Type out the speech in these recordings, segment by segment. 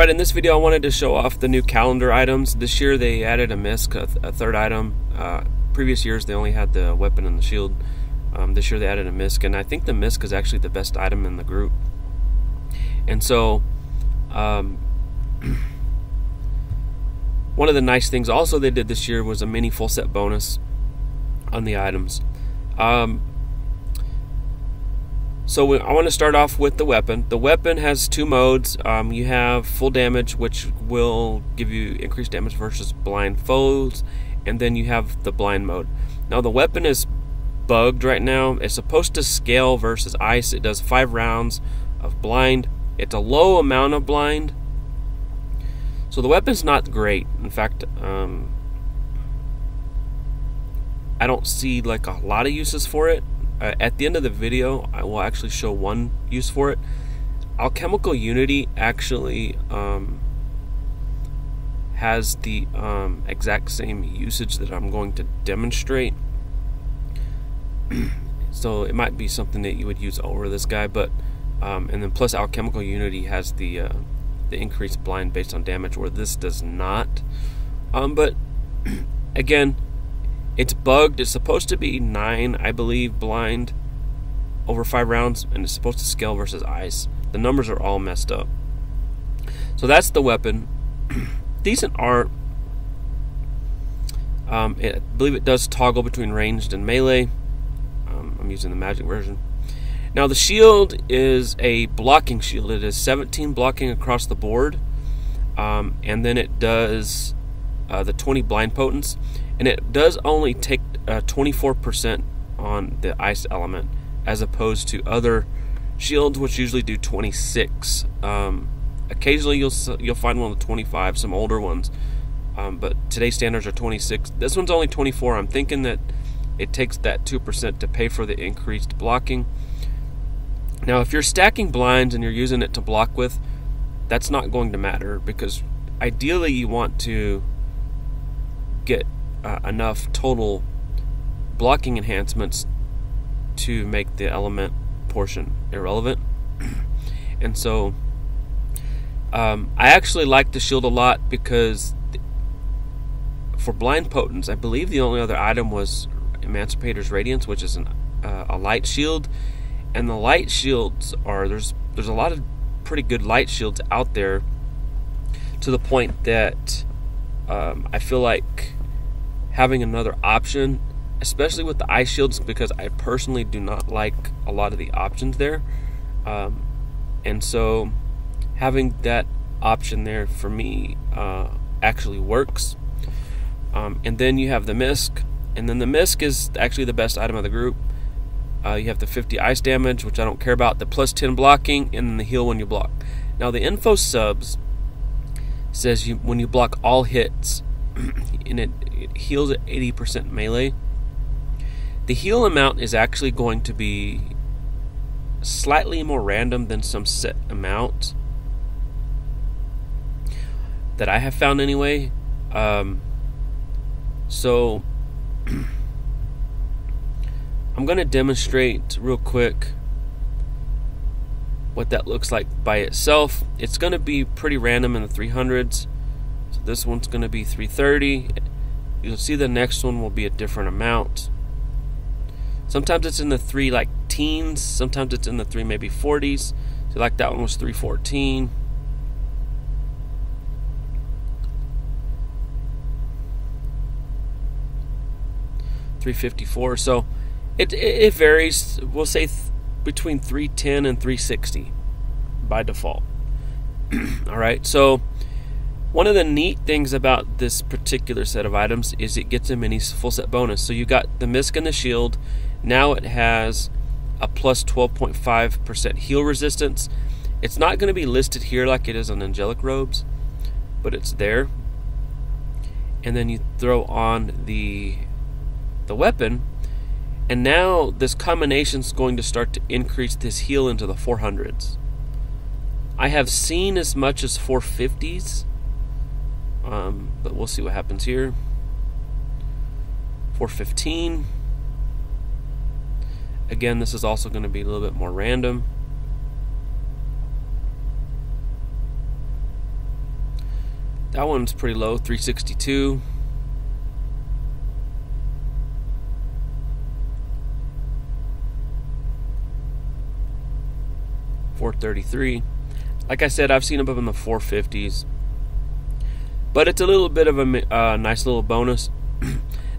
Alright, in this video I wanted to show off the new calendar items. This year they added a misc, a third item. Previous years they only had the weapon and the shield. This year they added a misc, and I think the misc is actually the best item in the group. And so, one of the nice things also they did this year was a mini full set bonus on the items. So I want to start off with the weapon. The weapon has two modes. You have full damage, which will give you increased damage versus blind foes, and then you have the blind mode. Now the weapon is bugged right now. It's supposed to scale versus ice. It does 5 rounds of blind. It's a low amount of blind, so the weapon's not great. In fact, I don't see like a lot of uses for it. At the end of the video, I will actually show one use for it. Alchemical Unity actually has the exact same usage that I'm going to demonstrate. So it might be something that you would use over this guy, but and then plus Alchemical Unity has the increased blind based on damage, where this does not. But again, it's bugged. It's supposed to be 9, I believe, blind over 5 rounds, and it's supposed to scale versus ice. The numbers are all messed up. So that's the weapon. Decent art. I believe it does toggle between ranged and melee. I'm using the magic version. Now the shield is a blocking shield. It is 17 blocking across the board, and then it does the 20 blind potence. And it does only take 24% on the ice element, as opposed to other shields, which usually do 26. Occasionally you'll find one with 25, some older ones, but today's standards are 26. This one's only 24. I'm thinking that it takes that 2% to pay for the increased blocking. Now, if you're stacking blinds and you're using it to block with, that's not going to matter, because ideally you want to get enough total blocking enhancements to make the element portion irrelevant. And so I actually like the shield a lot, because for blind potence, I believe the only other item was Emancipator's Radiance, which is a light shield. And the light shields are, there's a lot of pretty good light shields out there, to the point that I feel like having another option, especially with the ice shields, because I personally do not like a lot of the options there, and so having that option there for me actually works. And then you have the misc, and then the misc is actually the best item of the group. You have the 50 ice damage, which I don't care about, the plus 10 blocking, and then the heal when you block. Now the info subs says when you block all hits, and it heals at 80% melee. The heal amount is actually going to be slightly more random than some set amount that I have found anyway. So I'm going to demonstrate real quick what that looks like by itself. It's going to be pretty random in the 300s. So this one's going to be 330. You'll see the next one will be a different amount. Sometimes it's in the 3 like teens, sometimes it's in the 3 maybe 40s. So like that one was 314. $354. So it varies. We'll say between 310 and 360 by default. All right. So one of the neat things about this particular set of items is it gets a mini full set bonus. So you got the misc and the shield. Now it has a plus 12.5% heal resistance. It's not going to be listed here like it is on Angelic Robes, but it's there. And then you throw on the weapon, and now this combination is going to start to increase this heal into the 400s. I have seen as much as 450s, but we'll see what happens here. 415. Again, this is also going to be a little bit more random. That one's pretty low, 362. $433. Like I said, I've seen them up in the 450s, but it's a little bit of a nice little bonus.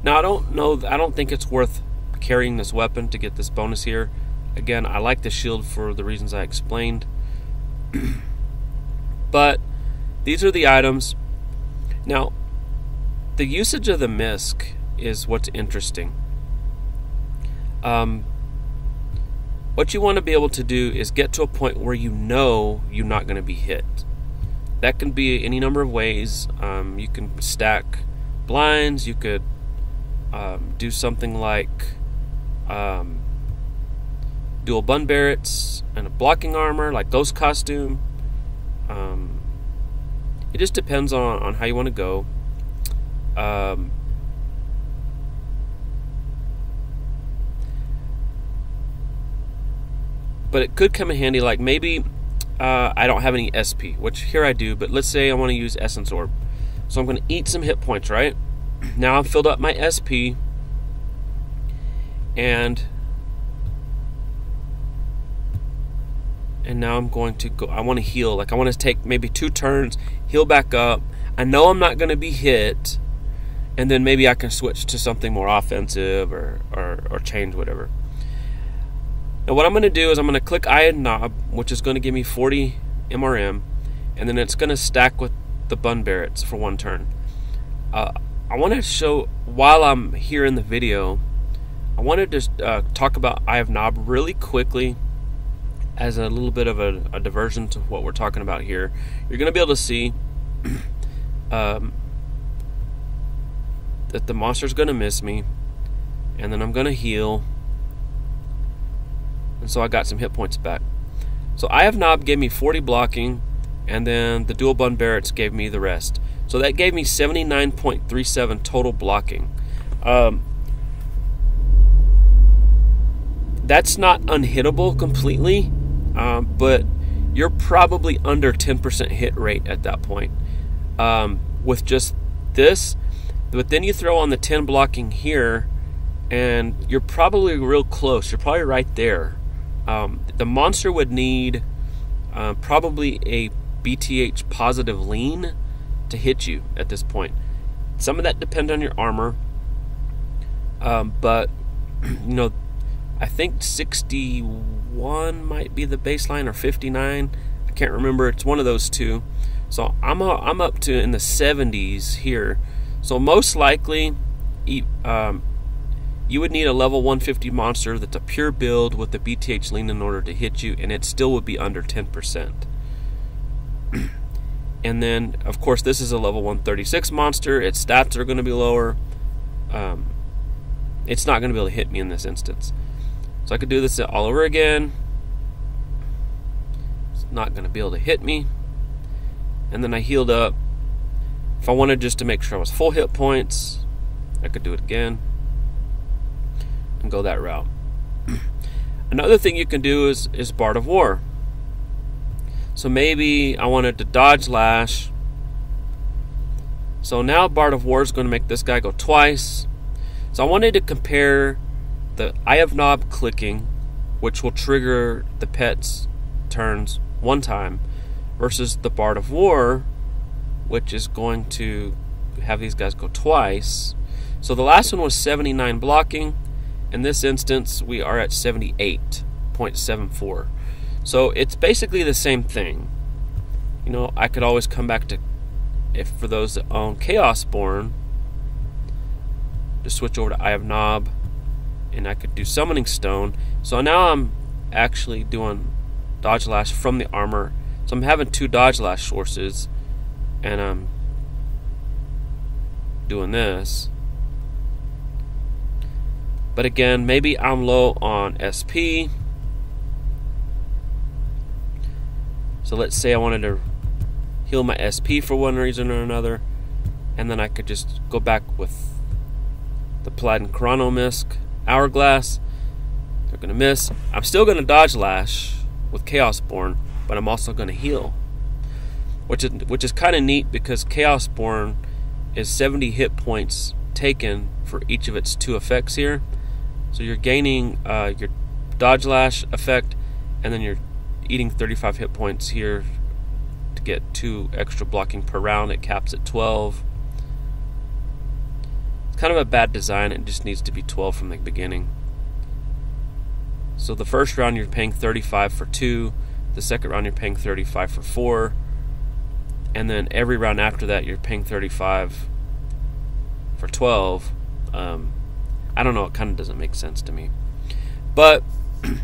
Now I don't think it's worth carrying this weapon to get this bonus here. Again, I like the shield for the reasons I explained. But these are the items. Now, the usage of the misc is what's interesting. What you want to be able to do is get to a point where you know you're not going to be hit. That can be any number of ways. You can stack blinds. You could do something like dual bun barrets and a blocking armor, like Ghost costume. It just depends on how you want to go. But it could come in handy, like maybe I don't have any SP, which here I do, but let's say I want to use Essence Orb. So I'm going to eat some hit points, right? Now I've filled up my SP, and now I'm going to go, I want to heal. Like I want to take maybe 2 turns, heal back up. I know I'm not going to be hit, and then maybe I can switch to something more offensive or change whatever. Now what I'm going to do is I'm going to click Iron Knob, which is going to give me 40 MRM, and then it's going to stack with the Bun Barrets for 1 turn. I want to show, while I'm here in the video, I wanted to talk about Eye of Knob really quickly as a little bit of a diversion to what we're talking about here. You're going to be able to see that the monster's going to miss me, and then I'm going to heal. And so I got some hit points back. So Eye of Knob gave me 40 blocking, and then the dual bun barrets gave me the rest. So that gave me 79.37 total blocking. That's not unhittable completely, but you're probably under 10% hit rate at that point with just this. But then you throw on the 10 blocking here, and you're probably real close. You're probably right there. The monster would need probably a BTH positive lean to hit you at this point. Some of that depends on your armor, but you know, I think 61 might be the baseline, or 59. I can't remember. It's one of those two. So I'm up to in the 70s here. So most likely, you would need a level 150 monster that's a pure build with the BTH lean in order to hit you, and it still would be under 10%. And then, of course, this is a level 136 monster. Its stats are going to be lower. It's not going to be able to hit me in this instance. So I could do this all over again. It's not going to be able to hit me. And then I healed up. If I wanted just to make sure I was full hit points, I could do it again and go that route. Another thing you can do is Bard of War. So maybe I wanted to dodge lash. So now Bard of War is going to make this guy go twice. So I wanted to compare the Eye of Knob clicking, which will trigger the pet's turns 1 time, versus the Bard of War, which is going to have these guys go twice. So the last one was 79 blocking. In this instance, we are at 78.74. So it's basically the same thing. You know, I could always come back to, if for those that own Chaosborn, to switch over to Eye of Knob, and I could do Summoning Stone. So now I'm actually doing Dodge Lash from the armor. So I'm having 2 Dodge Lash sources, and I'm doing this. But again, maybe I'm low on SP. So let's say I wanted to heal my SP for one reason or another, and then I could just go back with the Paladin Chrono Misc, Hourglass. They're going to miss. I'm still going to Dodge Lash with Chaosborn, but I'm also going to heal. which is kind of neat because Chaosborn is 70 hit points taken for each of its 2 effects here. So you're gaining your Dodge Lash effect, and then you're eating 35 hit points here to get 2 extra blocking per round. It caps at 12. It's kind of a bad design. It just needs to be 12 from the beginning. So the first round you're paying 35 for 2. The second round you're paying 35 for 4. And then every round after that you're paying 35 for 12. I don't know, it kind of doesn't make sense to me. But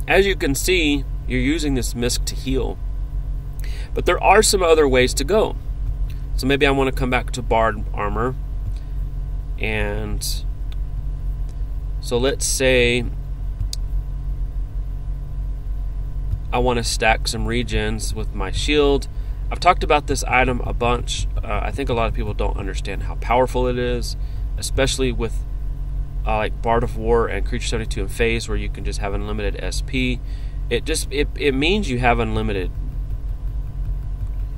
as you can see, you're using this misc to heal. But there are some other ways to go. So maybe I want to come back to Bard armor. And so let's say I want to stack some regens with my shield. I've talked about this item a bunch. I think a lot of people don't understand how powerful it is, especially with like Bard of War and Creature 72 in Phase, where you can just have unlimited SP. It means you have unlimited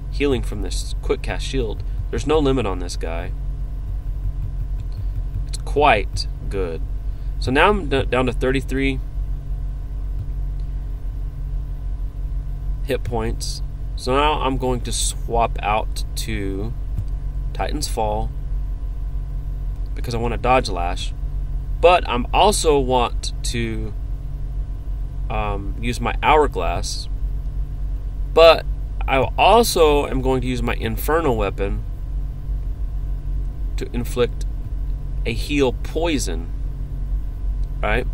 healing from this quick cast shield. There's no limit on this guy. It's quite good. So now I'm down to 33 hit points. So now I'm going to swap out to Titan's Fall because I want to Dodge Lash. But I'm also want to use my Hourglass. But I also am going to use my Infernal Weapon to inflict a heal poison. Right?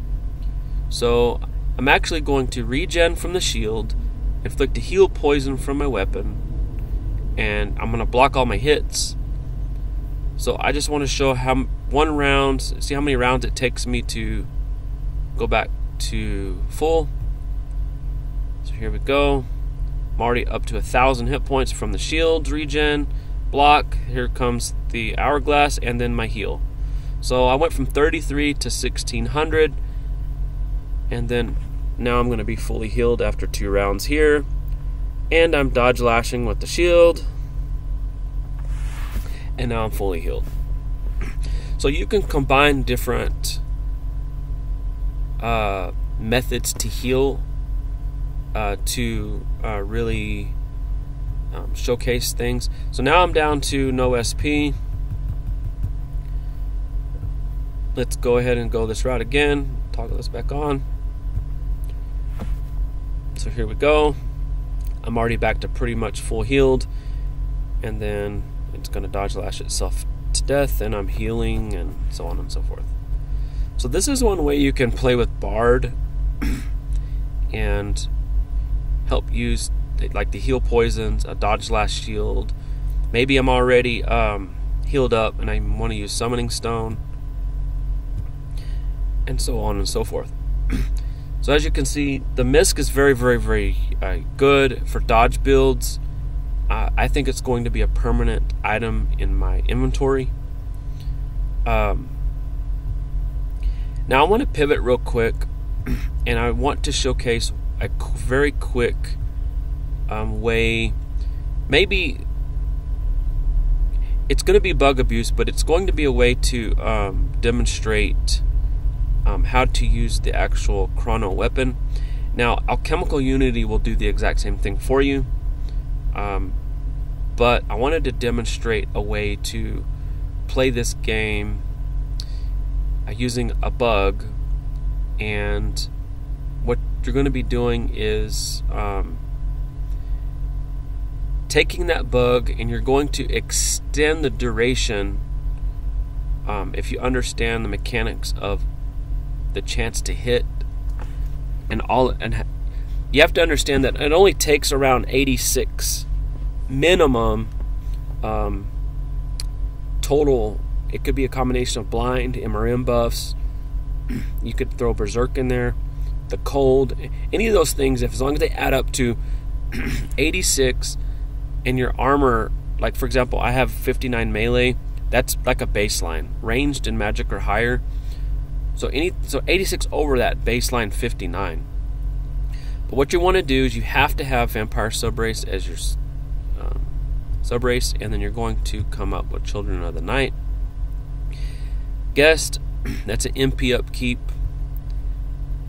So I'm actually going to regen from the shield, inflict a heal poison from my weapon, and I'm going to block all my hits. So I just want to show how see how many rounds it takes me to go back to full. So here we go. I'm already up to 1,000 hit points from the shield regen, block. Here comes the Hourglass, and then my heal. So I went from 33 to 1,600, and then now I'm going to be fully healed after 2 rounds here. And I'm Dodge Lashing with the shield. And now I'm fully healed. So you can combine different methods to heal to really showcase things. So now I'm down to no SP. Let's go ahead and go this route again. Toggle this back on. So here we go. I'm already back to pretty much full healed, and then it's going to Dodge Lash itself to death, and I'm healing, and so on and so forth. So this is one way you can play with Bard and help use like the heal poisons, a Dodge Lash shield. Maybe I'm already healed up and I want to use Summoning Stone, and so on and so forth. So as you can see, the misc is very, very, very good for dodge builds. I think it's going to be a permanent item in my inventory. Now I want to pivot real quick, and I want to showcase a very quick way. Maybe it's going to be bug abuse, but it's going to be a way to demonstrate how to use the actual Chrono weapon. Now, Alchemical Unity will do the exact same thing for you, but I wanted to demonstrate a way to play this game using a bug. And what you're going to be doing is taking that bug, and you're going to extend the duration if you understand the mechanics of the chance to hit and you have to understand that it only takes around 86 minimum total. It could be a combination of blind, MRM buffs. You could throw Berserk in there, the cold, any of those things. As long as they add up to 86, and your armor, like for example, I have 59 melee. That's like a baseline. Ranged and magic or higher. So 86 over that baseline 59. But what you want to do is you have to have Vampire Subrace as your subrace, and then you're going to come up with Children of the Night. Guest, that's an MP upkeep,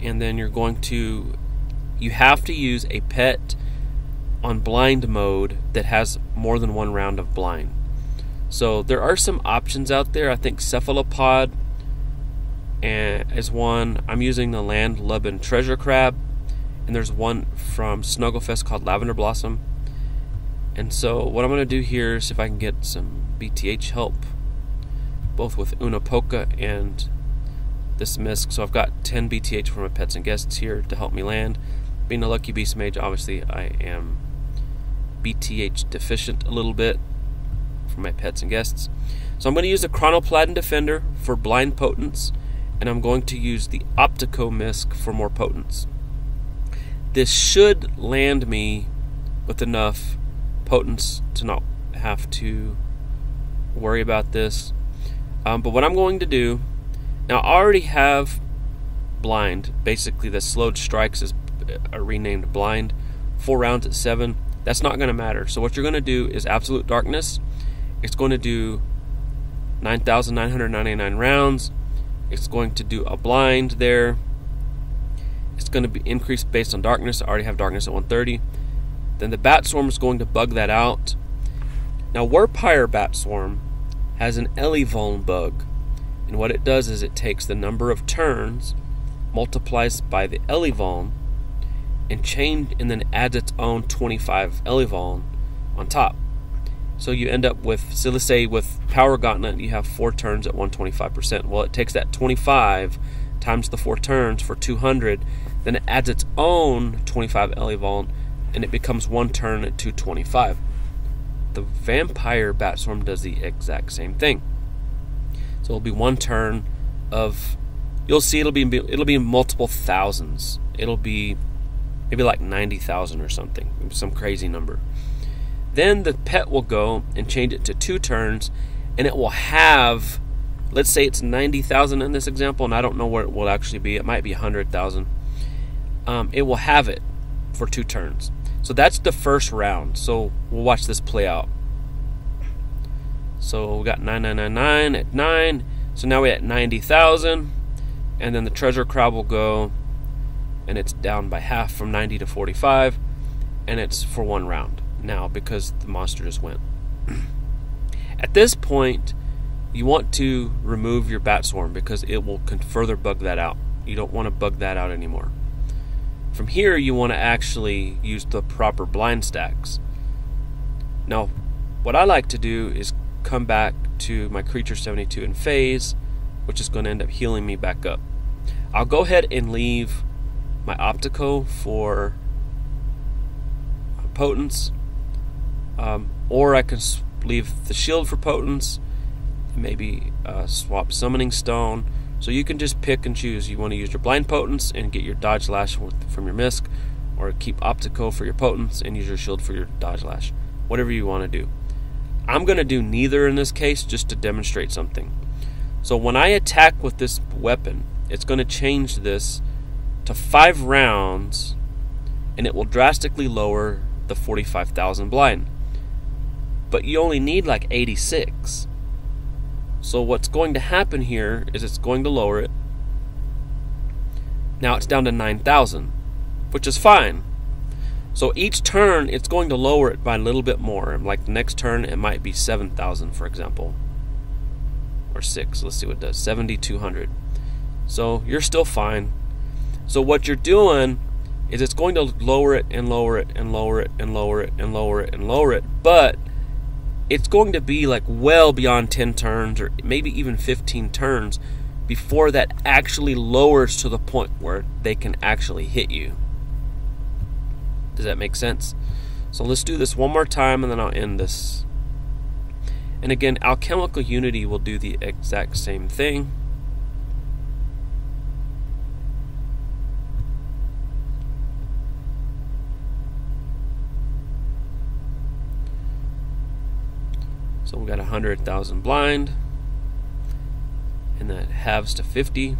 and then you're going to, you have to use a pet on blind mode that has more than one round of blind. So there are some options out there. I think Cephalopod is one. I'm using the Land Lubbin Treasure Crab, and there's one from Snugglefest called Lavender Blossom. And so what I'm going to do here is see if I can get some BTH help, both with Unapoka and this Misk. So I've got 10 BTH for my pets and guests here to help me land. Being a Lucky Beast Mage, obviously I am BTH deficient a little bit for my pets and guests. So I'm going to use the Chrono Paladin Defender for blind potence, and I'm going to use the Optico Misk for more potence. This should land me with enough potence to not have to worry about this. But what I'm going to do, now I already have blind. Basically the slowed strikes is renamed blind. 4 rounds at 7. That's not going to matter. So what you're going to do is Absolute Darkness. It's going to do 9,999 rounds. It's going to do a blind there. It's going to be increased based on darkness. I already have darkness at 130. Then the Bat Swarm is going to bug that out. Now Warpire Bat Swarm has an Elevuln bug. And what it does is it takes the number of turns, multiplies by the Elevuln, and then adds its own 25 Elevuln on top. So you end up with, so let's say with Power Gauntlet you have 4 turns at 125%. Well, it takes that 25 times the 4 turns for 200, then it adds its own 25 Elevuln, and it becomes 1 turn at 225. The Vampire Bat Swarm does the exact same thing. So it'll be 1 turn of, you'll see it'll be multiple thousands. It'll be maybe like 90,000 or something, some crazy number. Then the pet will go and change it to 2 turns, and it will have, let's say it's 90,000 in this example, and I don't know what it will actually be. It might be 100,000. It will have it for 2 turns. So that's the first round. So we'll watch this play out. So we got 9999 at 9. So now we're at 90,000, and then the Treasure Crab will go, and it's down by half from 90 to 45, and it's for 1 round now because the monster just went. At this point, you want to remove your Bat Swarm because it will further bug that out. You don't want to bug that out anymore. From here, you want to actually use the proper blind stacks. Now, what I like to do is come back to my Creature 72 in phase, which is going to end up healing me back up. I'll go ahead and leave my Optico for potence, or I can leave the shield for potence, maybe swap Summoning Stone. So you can just pick and choose. You want to use your blind potence and get your dodge lash from your Misk, or keep Optico for your potence and use your shield for your dodge lash. Whatever you want to do. I'm going to do neither in this case just to demonstrate something. So when I attack with this weapon, it's going to change this to 5 rounds, and it will drastically lower the 45,000 blind. But you only need like 86. So what's going to happen here is it's going to lower it. Now it's down to 9,000, which is fine. So each turn it's going to lower it by a little bit more. Like the next turn it might be 7,000, for example, or 6. Let's see what it does. 7,200. So you're still fine. So what you're doing is it's going to lower it and lower it and lower it and lower it and lower it and lower it, but it's going to be like well beyond 10 turns or maybe even 15 turns before that actually lowers to the point where they can actually hit you. Does that make sense? So let's do this one more time and then I'll end this. And again, Alchemical Unity will do the exact same thing. So we got 100,000 blind, and that halves to 50.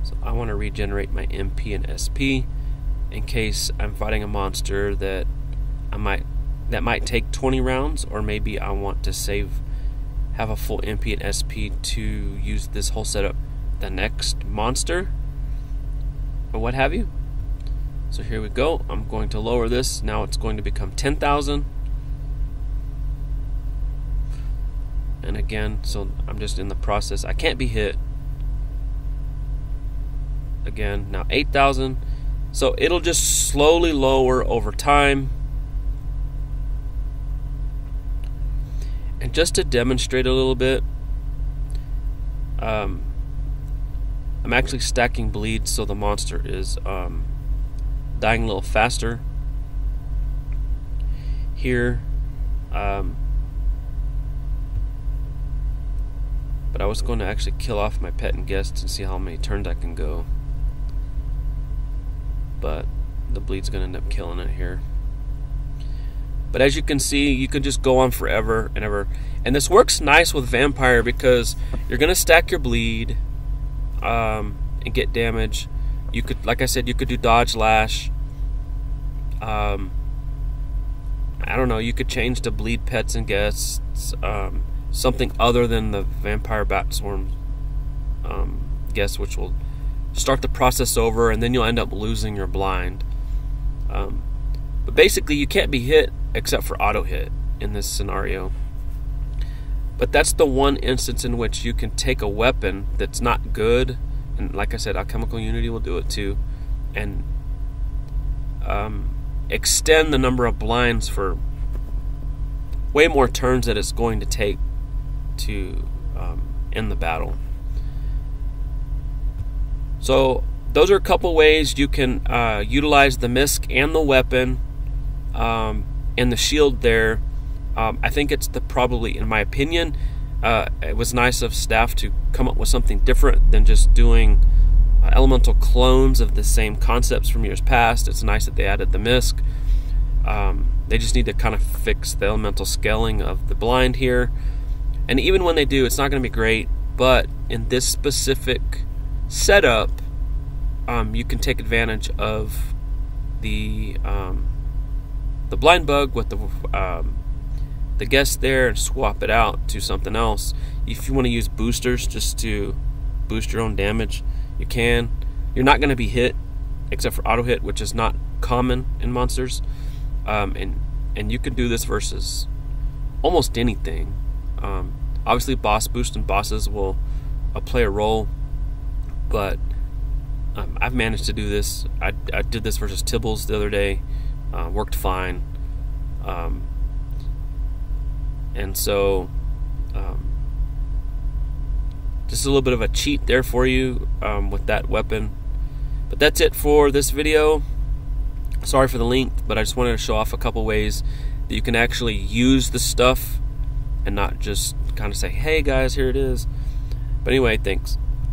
So I want to to regenerate my MP and SP in case I'm fighting a monster that might take 20 rounds, or maybe I want to have a full MP and SP to use this whole setup the next monster, or what have you. So here we go. I'm going to lower this. Now it's going to become 10,000. And again, so I'm just in the process. I can't be hit. Again, now 8,000. So it'll just slowly lower over time. And just to demonstrate a little bit, I'm actually stacking bleeds so the monster is dying a little faster here. But I was going to actually kill off my pet and guests and see how many turns I can go. But the bleed's going to end up killing it here. But as you can see, you can just go on forever and ever. And this works nice with Vampire because you're going to stack your bleed and get damage. You could, like I said, you could do dodge lash. I don't know, you could change to bleed pets and guests. Something other than the Vampire Bat Swarm guess, which will start the process over, and then you'll end up losing your blind. But basically, you can't be hit except for auto hit in this scenario. But that's the one instance in which you can take a weapon that's not good, and like I said, Alchemical Unity will do it too, and extend the number of blinds for way more turns that it's going to take to end the battle. So those are a couple ways you can utilize the misc and the weapon and the shield there. I think it's probably, in my opinion, it was nice of staff to come up with something different than just doing elemental clones of the same concepts from years past. It's nice that they added the misc. They just need to kind of fix the elemental scaling of the blind here. And even when they do, it's not going to be great. But in this specific setup, you can take advantage of the blind bug with the guest there and swap it out to something else. If you want to use boosters just to boost your own damage, you can. You're not going to be hit except for auto hit, which is not common in monsters. And you can do this versus almost anything. Obviously, boss boost and bosses will play a role, but I've managed to do this. I did this versus Tibbles the other day. Worked fine. And so, just a little bit of a cheat there for you with that weapon. But that's it for this video. Sorry for the length, but I just wanted to show off a couple ways that you can actually use the stuff and not just kind of say, hey guys, here it is. But anyway, thanks.